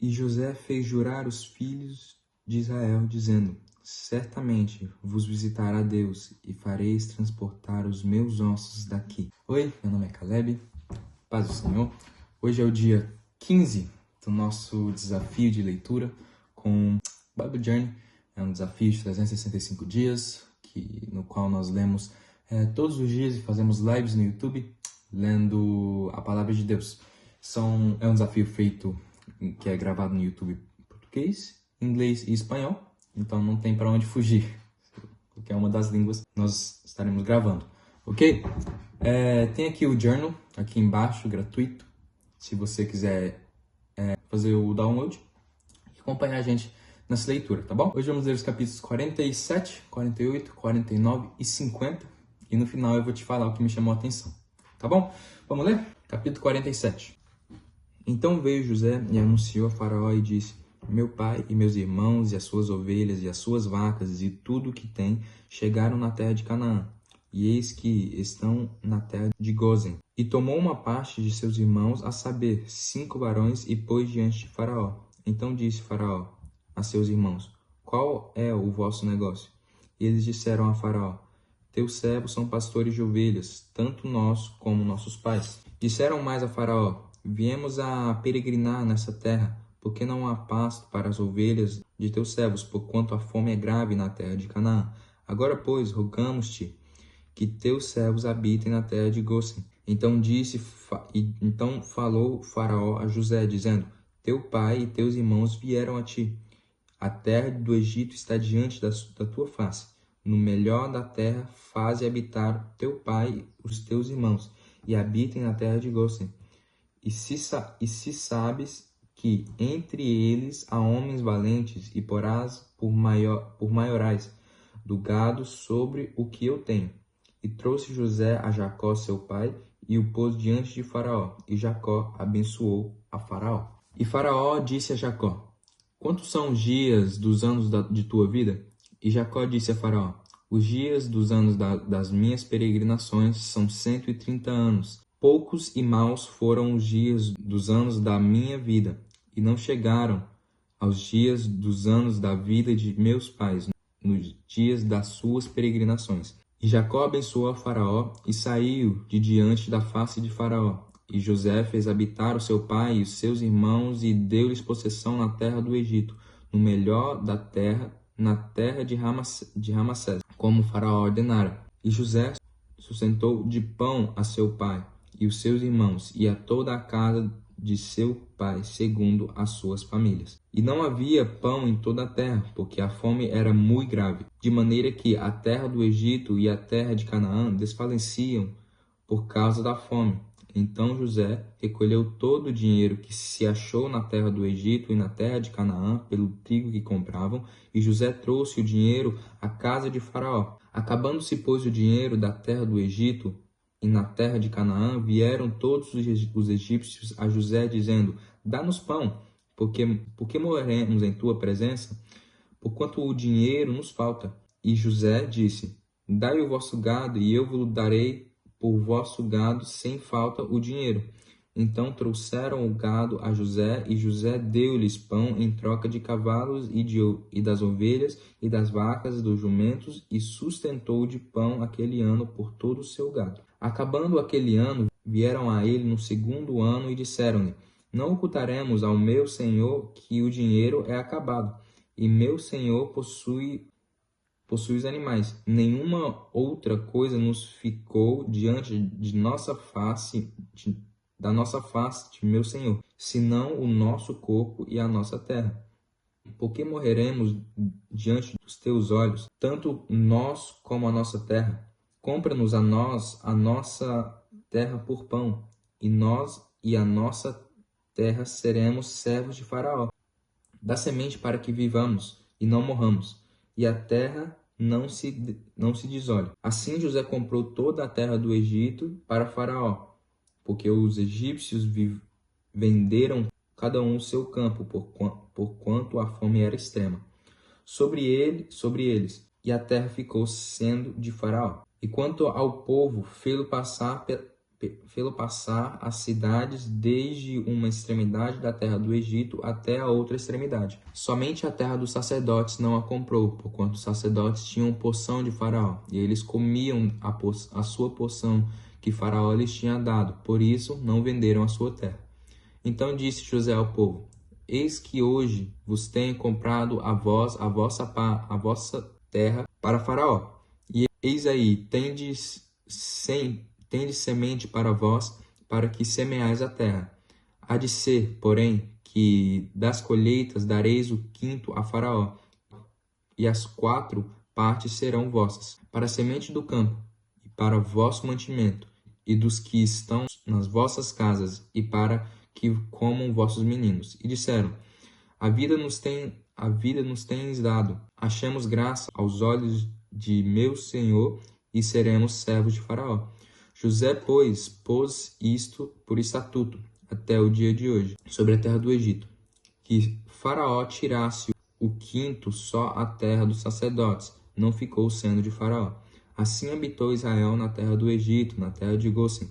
E José fez jurar os filhos de Israel, dizendo: certamente vos visitará Deus, e fareis transportar os meus ossos daqui. Oi, meu nome é Caleb, paz do Senhor. Hoje é o dia 15 do nosso desafio de leitura com Bible Journey. É um desafio de 365 dias, no qual nós lemos todos os dias e fazemos lives no YouTube, lendo a Palavra de Deus. É um desafio que é gravado no YouTube em português, inglês e espanhol, então não tem para onde fugir, porque é uma das línguas que nós estaremos gravando, ok? Tem aqui o journal, aqui embaixo, gratuito, se você quiser fazer o download e acompanhar a gente nessa leitura, tá bom? Hoje vamos ler os capítulos 47, 48, 49 e 50, e no final eu vou te falar o que me chamou a atenção, tá bom? Vamos ler? Capítulo 47. Então veio José e anunciou a Faraó e disse: meu pai e meus irmãos e as suas ovelhas e as suas vacas e tudo o que tem chegaram na terra de Canaã, e eis que estão na terra de Gósen. E tomou uma parte de seus irmãos, a saber, 5 varões, e pôs diante de Faraó. Então disse Faraó a seus irmãos: qual é o vosso negócio? E eles disseram a Faraó: teus servos são pastores de ovelhas, tanto nós como nossos pais. Disseram mais a Faraó: viemos a peregrinar nessa terra, porque não há pasto para as ovelhas de teus servos, porquanto a fome é grave na terra de Canaã. Agora, pois, rogamos-te que teus servos habitem na terra de Gósen. Então falou Faraó a José, dizendo: teu pai e teus irmãos vieram a ti. A terra do Egito está diante da tua face. No melhor da terra faze habitar teu pai e os teus irmãos, e habitem na terra de Gósen. E se sabes que entre eles há homens valentes, e porás por maiorais do gado sobre o que eu tenho. E trouxe José a Jacó seu pai, e o pôs diante de Faraó, e Jacó abençoou a Faraó. E Faraó disse a Jacó: quantos são os dias dos anos de tua vida? E Jacó disse a Faraó: os dias dos anos das minhas peregrinações são 130 anos. Poucos e maus foram os dias dos anos da minha vida, e não chegaram aos dias dos anos da vida de meus pais, nos dias das suas peregrinações. E Jacó abençoou a Faraó, e saiu de diante da face de Faraó. E José fez habitar o seu pai e os seus irmãos, e deu-lhes possessão na terra do Egito, no melhor da terra, na terra de Ramassés, como Faraó ordenara. E José sustentou de pão a seu pai e os seus irmãos, e a toda a casa de seu pai, segundo as suas famílias. E não havia pão em toda a terra, porque a fome era muito grave, de maneira que a terra do Egito e a terra de Canaã desfaleciam por causa da fome. Então José recolheu todo o dinheiro que se achou na terra do Egito e na terra de Canaã pelo trigo que compravam, e José trouxe o dinheiro à casa de Faraó. Acabando-se, pois, o dinheiro da terra do Egito e na terra de Canaã, vieram todos os egípcios a José, dizendo: dá-nos pão, porque morreremos em tua presença, porquanto o dinheiro nos falta. E José disse: dai o vosso gado, e eu vos darei por vosso gado sem falta o dinheiro. Então trouxeram o gado a José, e José deu-lhes pão em troca de cavalos e das ovelhas e das vacas e dos jumentos, e sustentou de pão aquele ano por todo o seu gado. Acabando aquele ano, vieram a ele no segundo ano e disseram-lhe: não ocultaremos ao meu senhor que o dinheiro é acabado, e meu senhor possui os animais. Nenhuma outra coisa nos ficou diante de da nossa face de meu senhor, senão o nosso corpo e a nossa terra. Porque morreremos diante dos teus olhos, tanto nós como a nossa terra? Compra-nos a nós a nossa terra por pão, e nós e a nossa terra seremos servos de Faraó. Dá semente para que vivamos e não morramos, e a terra não se desole. Assim José comprou toda a terra do Egito para Faraó, porque os egípcios venderam cada um o seu campo, porquanto a fome era extrema sobre eles, e a terra ficou sendo de Faraó. E quanto ao povo, fê-lo passar fê-lo passar as cidades desde uma extremidade da terra do Egito até a outra extremidade. Somente a terra dos sacerdotes não a comprou, porquanto os sacerdotes tinham porção de Faraó, e eles comiam a sua porção que Faraó lhes tinha dado, por isso não venderam a sua terra. Então disse José ao povo: Eis que hoje vos tenho comprado a vossa terra para Faraó. E eis aí, tendes semente para vós, para que semeais a terra. Há de ser, porém, que das colheitas dareis o quinto a Faraó, e as 4 partes serão vossas, para a semente do campo, e para vosso mantimento, e dos que estão nas vossas casas, e para que comam vossos meninos. E disseram: A vida nos tens dado. Achamos graça aos olhos de meu senhor e seremos servos de Faraó. José, pois, pôs isto por estatuto até o dia de hoje sobre a terra do Egito, que Faraó tirasse o quinto só a terra dos sacerdotes, não ficou sendo de Faraó. Assim habitou Israel na terra do Egito, na terra de Gósen,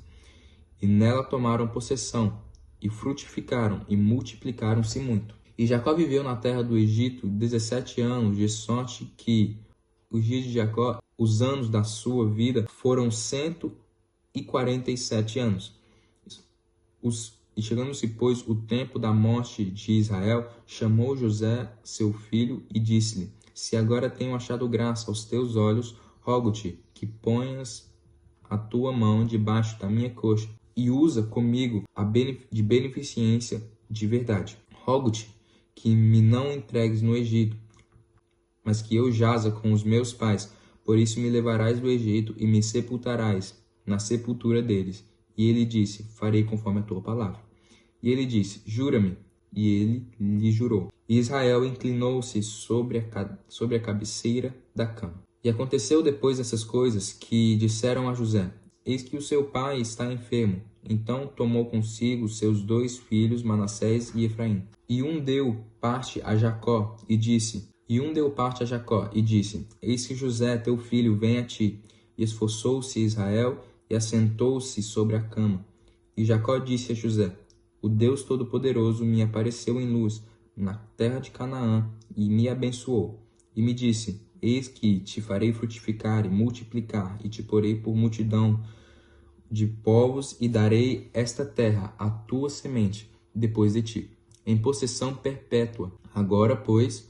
e nela tomaram possessão, e frutificaram, e multiplicaram-se muito. E Jacó viveu na terra do Egito 17 anos, de sorte que os dias de Jacó, os anos da sua vida, foram 147 anos. E chegando-se, pois, o tempo da morte de Israel, chamou José, seu filho, e disse-lhe: Se agora tenho achado graça aos teus olhos, rogo-te que ponhas a tua mão debaixo da minha coxa, e usa comigo de beneficência de verdade. Rogo-te que me não entregues no Egito, mas que eu jaza com os meus pais. Por isso me levarás do Egito e me sepultarás na sepultura deles. E ele disse: Farei conforme a tua palavra. E ele disse: Jura-me. E ele lhe jurou. E Israel inclinou-se sobre a cabeceira da cama. E aconteceu depois dessas coisas que disseram a José: Eis que o seu pai está enfermo. Então tomou consigo seus 2 filhos, Manassés e Efraim. E um deu parte a Jacó e disse: Eis que José, teu filho, vem a ti. E esforçou-se Israel e assentou-se sobre a cama. E Jacó disse a José: O Deus Todo-Poderoso me apareceu em luz na terra de Canaã e me abençoou. E me disse: Eis que te farei frutificar e multiplicar, e te porei por multidão de povos, e darei esta terra à tua semente depois de ti, em possessão perpétua. Agora, pois,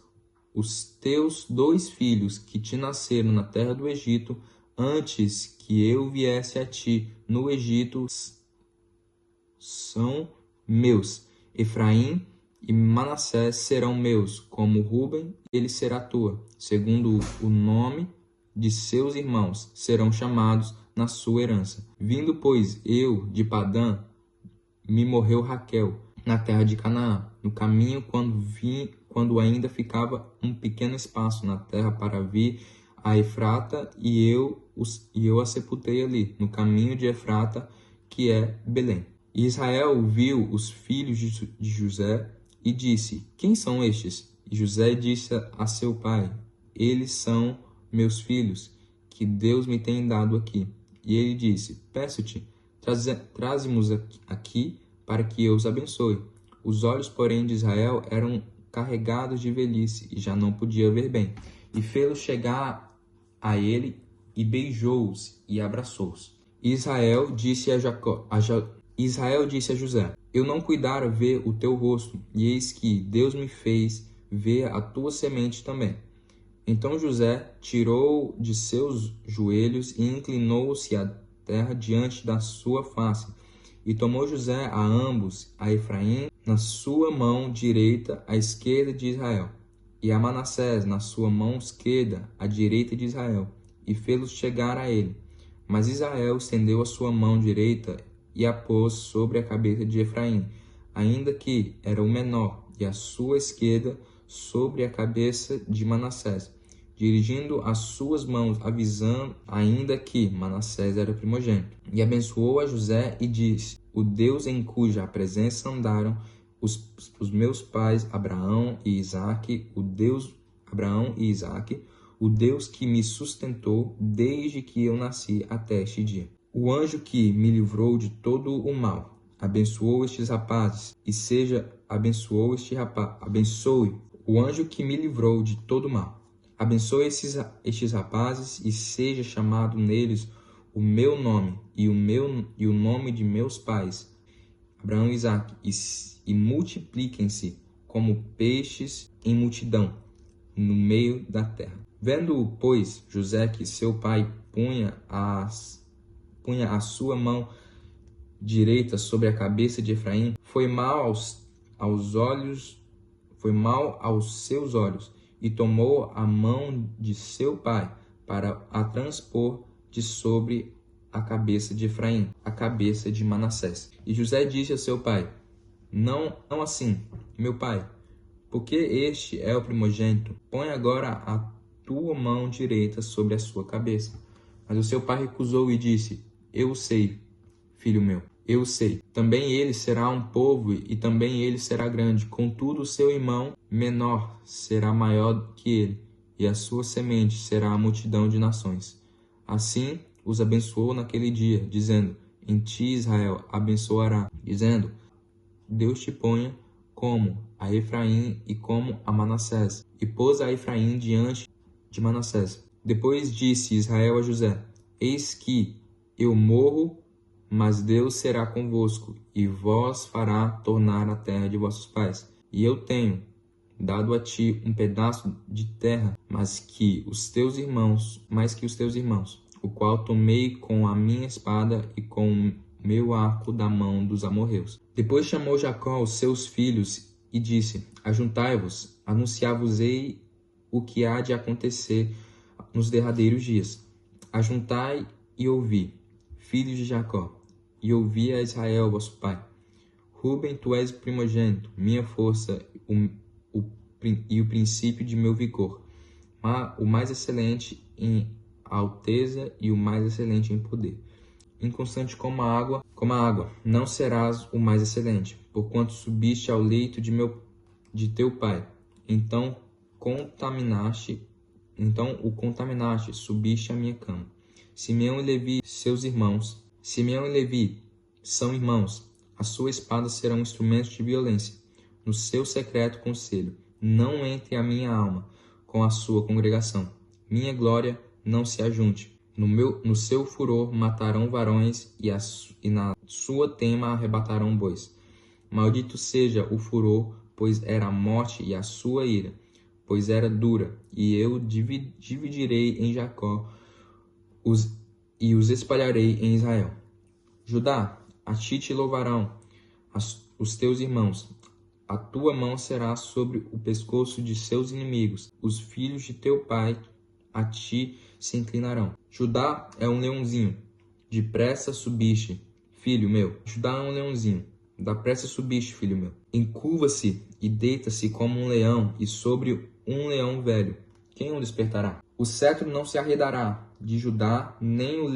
os teus 2 filhos que te nasceram na terra do Egito, antes que eu viesse a ti no Egito, são meus. Efraim e Manassés serão meus, como Ruben, ele será tua. Segundo o nome de seus irmãos, serão chamados na sua herança. Vindo, pois, eu de Padã, me morreu Raquel, na terra de Canaã, no caminho quando ainda ficava um pequeno espaço na terra para vir a Efrata, e eu a sepultei ali, no caminho de Efrata, que é Belém. E Israel viu os filhos de José e disse: Quem são estes? E José disse a seu pai: Eles são meus filhos, que Deus me tem dado aqui. E ele disse: Peço-te, traze-mos aqui para que eu os abençoe. Os olhos, porém, de Israel eram carregados de velhice e já não podia ver bem. E fê-los chegar a ele e beijou-os e abraçou-os. Israel disse a José: Eu não cuidara ver o teu rosto, e eis que Deus me fez ver a tua semente também. Então José tirou de seus joelhos e inclinou-se à terra diante da sua face. E tomou José a ambos, a Efraim na sua mão direita, à esquerda de Israel, e a Manassés na sua mão esquerda, à direita de Israel, e fê-los chegar a ele. Mas Israel estendeu a sua mão direita e a pôs sobre a cabeça de Efraim, ainda que era o menor, e a sua esquerda sobre a cabeça de Manassés, dirigindo as suas mãos, avisando ainda que Manassés era primogênito. E abençoou a José e disse: O Deus em cuja presença andaram os meus pais Abraão e Isaque, o Deus que me sustentou desde que eu nasci até este dia. O anjo que me livrou de todo o mal, abençoou estes rapazes, e seja abençoou este rapaz, abençoe o anjo que me livrou de todo o mal. Abençoe estes rapazes, e seja chamado neles o meu nome e o nome de meus pais, Abraão e Isaque, e multipliquem-se como peixes em multidão no meio da terra. Vendo, pois, José que seu pai punha a sua mão direita sobre a cabeça de Efraim, foi mal aos seus olhos, e tomou a mão de seu pai para a transpor de sobre a cabeça de Efraim, a cabeça de Manassés. E José disse a seu pai: Não assim, meu pai, porque este é o primogênito. Põe agora a tua mão direita sobre a sua cabeça. Mas o seu pai recusou e disse: Eu sei, filho meu, eu sei. Também ele será um povo, e também ele será grande. Contudo, o seu irmão menor será maior que ele, e a sua semente será a multidão de nações. Assim os abençoou naquele dia, dizendo: Em ti Israel abençoará, dizendo: Deus te ponha como a Efraim e como a Manassés. E pôs a Efraim diante de Manassés. Depois disse Israel a José: Eis que eu morro, mas Deus será convosco, e vos fará tornar a terra de vossos pais. E eu tenho dado a ti um pedaço de terra, mais que os teus irmãos, o qual tomei com a minha espada e com o meu arco da mão dos amorreus. Depois chamou Jacó os seus filhos e disse: Ajuntai-vos, anunciar-vos-ei o que há de acontecer nos derradeiros dias. Ajuntai e ouvi, filhos de Jacó, e ouvi a Israel, vosso pai. Ruben, tu és o primogênito, minha força e o princípio de meu vigor, o mais excelente em alteza e o mais excelente em poder. Inconstante como a água, não serás o mais excelente, porquanto subiste ao leito de teu pai. Então o contaminaste, subiste à minha cama. Simeão e Levi, seus irmãos. Simeão e Levi são irmãos. A sua espada será um instrumento de violência. No seu secreto conselho, não entre a minha alma com a sua congregação. Minha glória não se ajunte. No seu furor matarão varões, e na sua tema arrebatarão bois. Maldito seja o furor, pois era a morte, e a sua ira, pois era dura. E eu dividirei em Jacó e os espalharei em Israel. Judá, a ti te louvarão os teus irmãos. A tua mão será sobre o pescoço de seus inimigos. Os filhos de teu pai a ti se inclinarão. Judá é um leãozinho. Depressa subiste, filho meu. Judá é um leãozinho. Depressa subiste, filho meu. Encurva-se e deita-se como um leão, e sobre um leão velho. Quem o despertará? O cetro não se arredará de Judá, nem o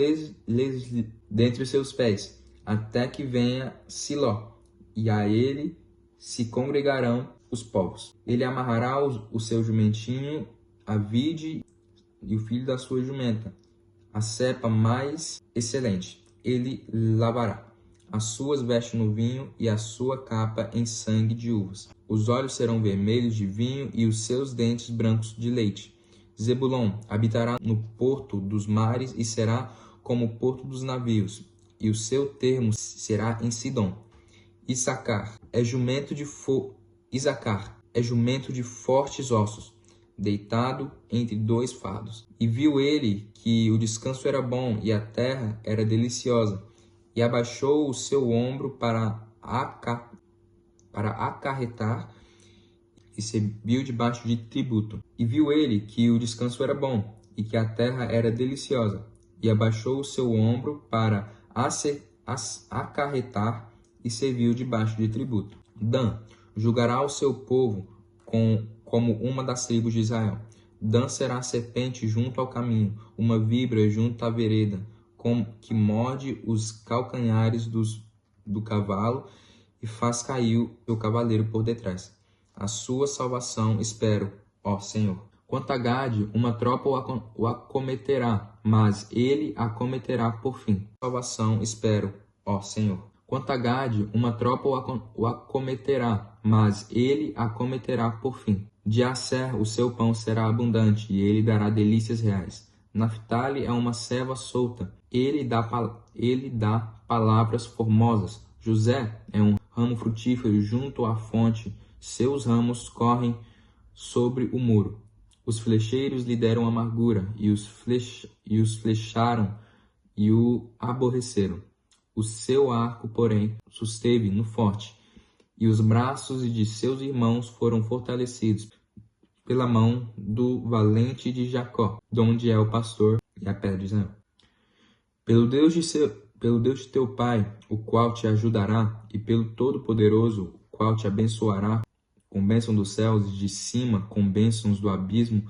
dentre os seus pés, até que venha Siló, e a ele se congregarão os povos. Ele amarrará o seu jumentinho, a vide e o filho da sua jumenta, a cepa mais excelente. Ele lavará as suas vestes no vinho e a sua capa em sangue de uvas. Os olhos serão vermelhos de vinho e os seus dentes brancos de leite. Zebulon habitará no porto dos mares e será como o porto dos navios, e o seu termo será em Sidom. Isacar é jumento de fortes ossos, deitado entre dois fardos. E viu ele que o descanso era bom e a terra era deliciosa, e abaixou o seu ombro para acarretar, e serviu debaixo de tributo. E viu ele que o descanso era bom e que a terra era deliciosa, e abaixou o seu ombro para acarretar, e serviu debaixo de tributo. Dan julgará o seu povo como uma das tribos de Israel. Dan será serpente junto ao caminho, uma víbora junto à vereda, que morde os calcanhares do cavalo e faz cair o seu cavaleiro por detrás. A sua salvação espero, ó Senhor. Quanto a Gade, uma tropa o acometerá, mas ele a acometerá por fim. Salvação espero, ó Senhor. Quanto a Gade, uma tropa o acometerá, mas ele a acometerá por fim. De Asser o seu pão será abundante, e ele dará delícias reais. Naphtali é uma serva solta, ele dá palavras formosas. José é um ramo frutífero junto à fonte, seus ramos correm sobre o muro. Os flecheiros lhe deram amargura, e os flecharam e o aborreceram. O seu arco, porém, susteve no forte, e os braços de seus irmãos foram fortalecidos pela mão do valente de Jacó, donde é o pastor e a pedra de Israel. Pelo Deus de teu pai, o qual te ajudará, e pelo Todo-Poderoso, o qual te abençoará, com bênção dos céus e de cima, com bênçãos do abismo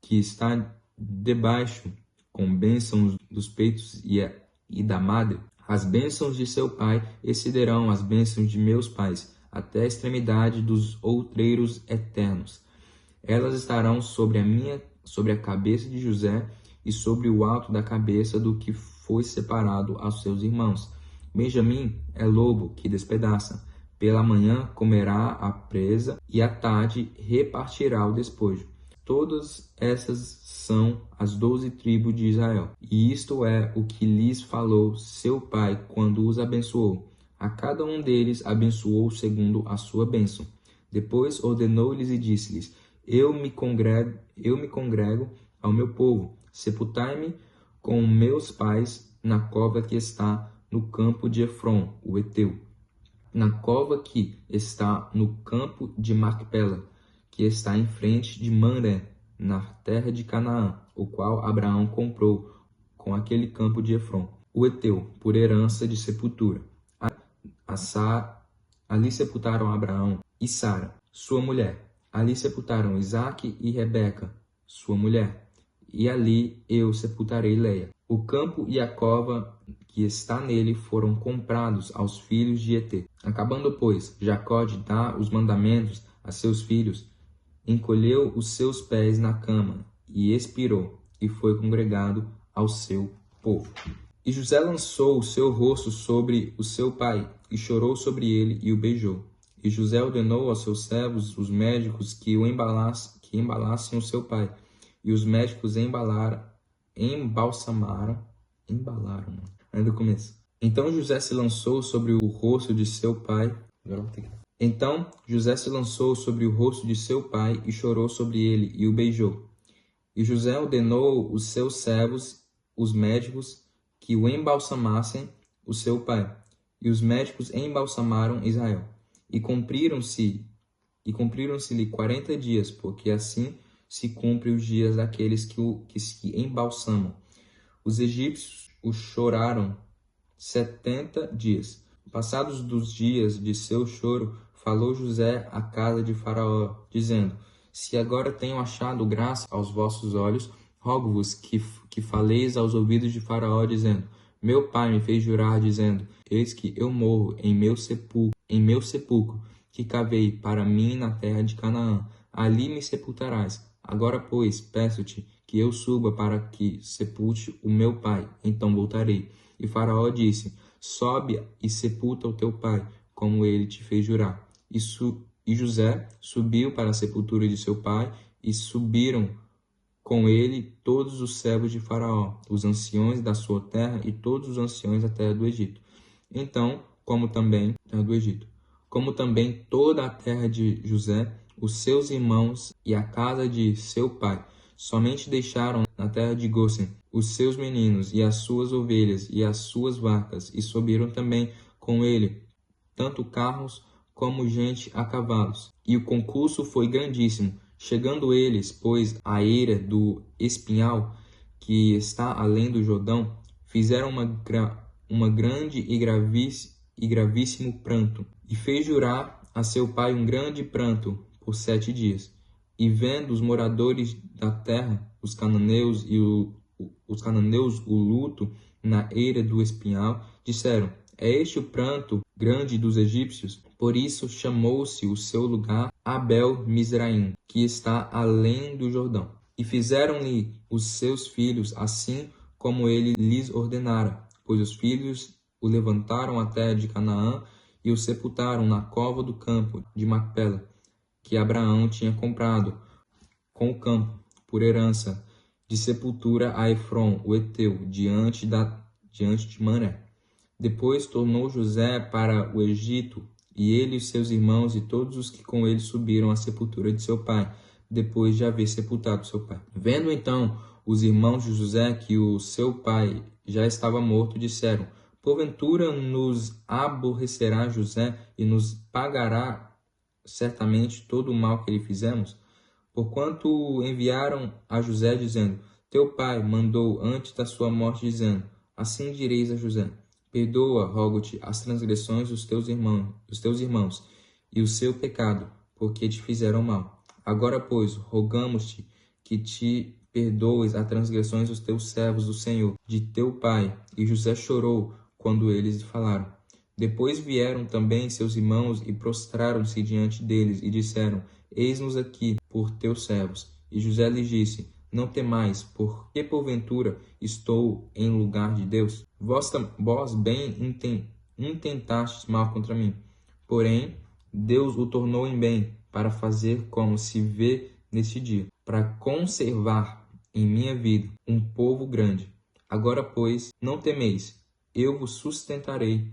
que está debaixo, com bênçãos dos peitos e da madre. As bênçãos de seu pai excederão as bênçãos de meus pais, até a extremidade dos outreiros eternos. Elas estarão sobre a cabeça de José e sobre o alto da cabeça do que foi separado aos seus irmãos. Benjamim é lobo que despedaça. Pela manhã comerá a presa e à tarde repartirá o despojo. Todas essas são as 12 tribos de Israel. E isto é o que lhes falou seu pai quando os abençoou. A cada um deles abençoou segundo a sua bênção. Depois ordenou-lhes e disse-lhes: Eu me congrego ao meu povo. Sepultai-me com meus pais na cova que está no campo de Efron, o Heteu, na cova que está no campo de Macpela, que está em frente de Mamré, na terra de Canaã, o qual Abraão comprou com aquele campo de Efron, o Heteu, por herança de sepultura. Ali sepultaram Abraão e Sara, sua mulher. Ali sepultaram Isaque e Rebeca, sua mulher. E ali eu sepultarei Leia. O campo e a cova que está nele foram comprados aos filhos de Heter. Acabando, pois, Jacó de dar os mandamentos a seus filhos, encolheu os seus pés na cama e expirou, e foi congregado ao seu povo. E José lançou o seu rosto sobre o seu pai, e chorou sobre ele, e o beijou. E José ordenou aos seus servos, os médicos, que embalassem o seu pai. E os médicos embalaram, aí do começo. Então José se lançou sobre o rosto de seu pai. Então José se lançou sobre o rosto de seu pai e chorou sobre ele e o beijou. E José ordenou os seus servos, os médicos, que o embalsamassem o seu pai. E os médicos embalsamaram Israel. E cumpriram-se-lhe 40 dias, porque assim se cumpre os dias daqueles que se embalsamam. Os egípcios o choraram 70 dias. Passados dos dias de seu choro, falou José à casa de Faraó, dizendo: Se agora tenho achado graça aos vossos olhos, rogo-vos que faleis aos ouvidos de Faraó, dizendo: Meu pai me fez jurar, dizendo: Eis que eu morro em meu sepulcro, que cavei para mim na terra de Canaã. Ali me sepultarás. Agora, pois, peço-te que eu suba para que sepulte o meu pai. Então voltarei. E Faraó disse: Sobe e sepulta o teu pai, como ele te fez jurar. E José subiu para a sepultura de seu pai, e subiram com ele todos os servos de Faraó, os anciões da sua terra e todos os anciões da terra do Egito. Então, como também toda a terra de José, os seus irmãos e a casa de seu pai, somente deixaram na terra de Gósen os seus meninos e as suas ovelhas e as suas vacas, e subiram também com ele tanto carros como gente a cavalos. E o concurso foi grandíssimo. Chegando eles, pois, à eira do Espinhal, que está além do Jordão, fizeram uma grande e gravíssimo pranto, e fez jurar a seu pai um grande pranto por 7 dias. E vendo os moradores da terra, os cananeus o luto na eira do Espinhal, disseram: É este o pranto grande dos egípcios? Por isso chamou-se o seu lugar Abel-Mizraim, que está além do Jordão. E fizeram-lhe os seus filhos assim como ele lhes ordenara, pois os filhos o levantaram até de Canaã e o sepultaram na cova do campo de Macpela, que Abraão tinha comprado com o campo, por herança, de sepultura a Efron, o heteu, diante de Manré. Depois tornou José para o Egito, e ele e seus irmãos e todos os que com ele subiram à sepultura de seu pai, depois de haver sepultado seu pai. Vendo então os irmãos de José que o seu pai já estava morto, disseram: porventura nos aborrecerá José e nos pagará certamente todo o mal que lhe fizemos? Porquanto enviaram a José, dizendo: teu pai mandou antes da sua morte, dizendo: assim direis a José: perdoa, rogo-te, as transgressões dos teus irmãos e o seu pecado, porque te fizeram mal. Agora, pois, rogamos-te que te perdoes as transgressões dos teus servos do Senhor, de teu pai. E José chorou quando eles lhe falaram. Depois vieram também seus irmãos e prostraram-se diante deles e disseram: eis-nos aqui por teus servos. E José lhes disse: não temais, porque porventura estou em lugar de Deus? Vós bem intentastes mal contra mim. Porém, Deus o tornou em bem, para fazer como se vê neste dia, para conservar em minha vida um povo grande. Agora, pois, não temeis, eu vos sustentarei,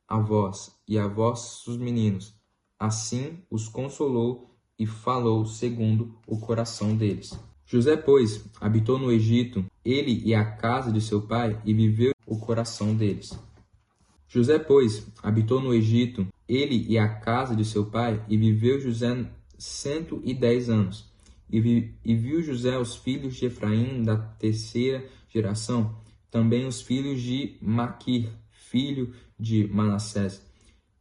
a vós e a vossos meninos. Assim os consolou e falou segundo o coração deles. José, pois, habitou no Egito, ele e a casa de seu pai, e viveu o coração deles. José, pois, habitou no Egito, ele e a casa de seu pai, e viveu José 110 anos. E viu José os filhos de Efraim da terceira geração, também os filhos de Maquir, filho de Manassés,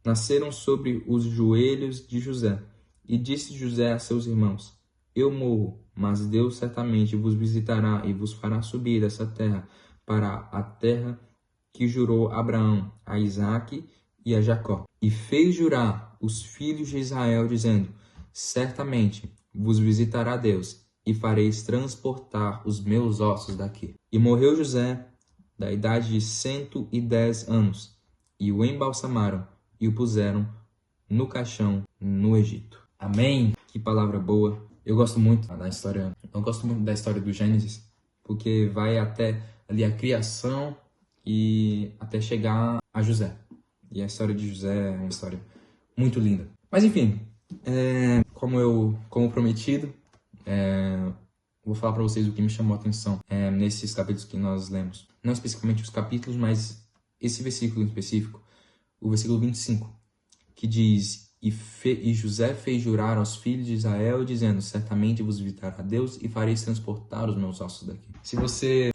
nasceram sobre os joelhos de José. E disse José a seus irmãos: eu morro, mas Deus certamente vos visitará e vos fará subir dessa terra para a terra que jurou a Abraão, a Isaque e a Jacó. E fez jurar os filhos de Israel, dizendo: certamente vos visitará Deus, e fareis transportar os meus ossos daqui. E morreu José, da idade de 110 anos, e o embalsamaram e o puseram no caixão no Egito. Amém? Que palavra boa. Eu gosto muito da história. Eu gosto muito da história do Gênesis, porque vai até ali a criação e até chegar a José. E a história de José é uma história muito linda. Mas enfim, como prometido, vou falar para vocês o que me chamou a atenção nesses capítulos que nós lemos. Não especificamente os capítulos, mas esse versículo em específico, o versículo 25, que diz: E José fez jurar aos filhos de Israel, dizendo: certamente vos visitará Deus e fareis transportar os meus ossos daqui. Se você,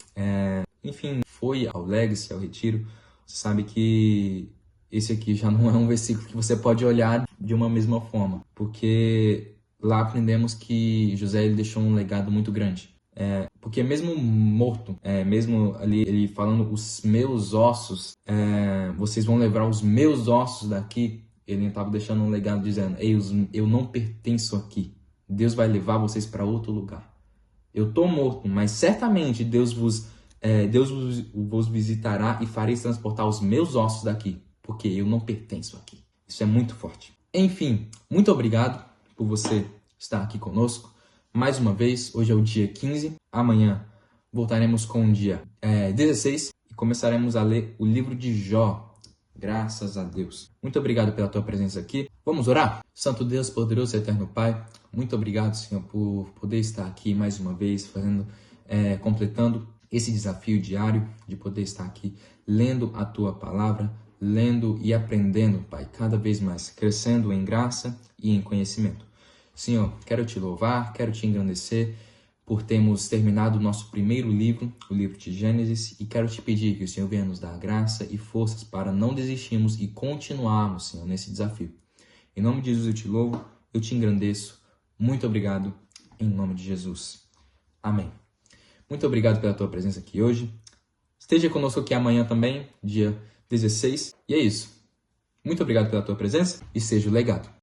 foi ao Legacy, ao Retiro, você sabe que esse aqui já não é um versículo que você pode olhar de uma mesma forma, porque lá aprendemos que José ele deixou um legado muito grande. Porque mesmo morto, mesmo ali ele falando os meus ossos, vocês vão levar os meus ossos daqui, ele estava deixando um legado dizendo: ei, eu não pertenço aqui, Deus vai levar vocês para outro lugar. Eu estou morto, mas certamente Deus vos visitará e fareis transportar os meus ossos daqui, porque eu não pertenço aqui. Isso é muito forte. Enfim, muito obrigado por você estar aqui conosco. Mais uma vez, hoje é o dia 15, amanhã voltaremos com o dia 16 e começaremos a ler o livro de Jó. Graças a Deus. Muito obrigado pela tua presença aqui. Vamos orar? Santo Deus, poderoso e eterno Pai, muito obrigado, Senhor, por poder estar aqui mais uma vez, completando esse desafio diário de poder estar aqui lendo a tua palavra, lendo e aprendendo, Pai, cada vez mais, crescendo em graça e em conhecimento. Senhor, quero te louvar, quero te engrandecer por termos terminado o nosso primeiro livro, o livro de Gênesis, e quero te pedir que o Senhor venha nos dar graça e forças para não desistirmos e continuarmos, Senhor, nesse desafio. Em nome de Jesus eu te louvo, eu te engrandeço. Muito obrigado, em nome de Jesus. Amém. Muito obrigado pela tua presença aqui hoje. Esteja conosco aqui amanhã também, dia 16. E é isso. Muito obrigado pela tua presença e seja o legado.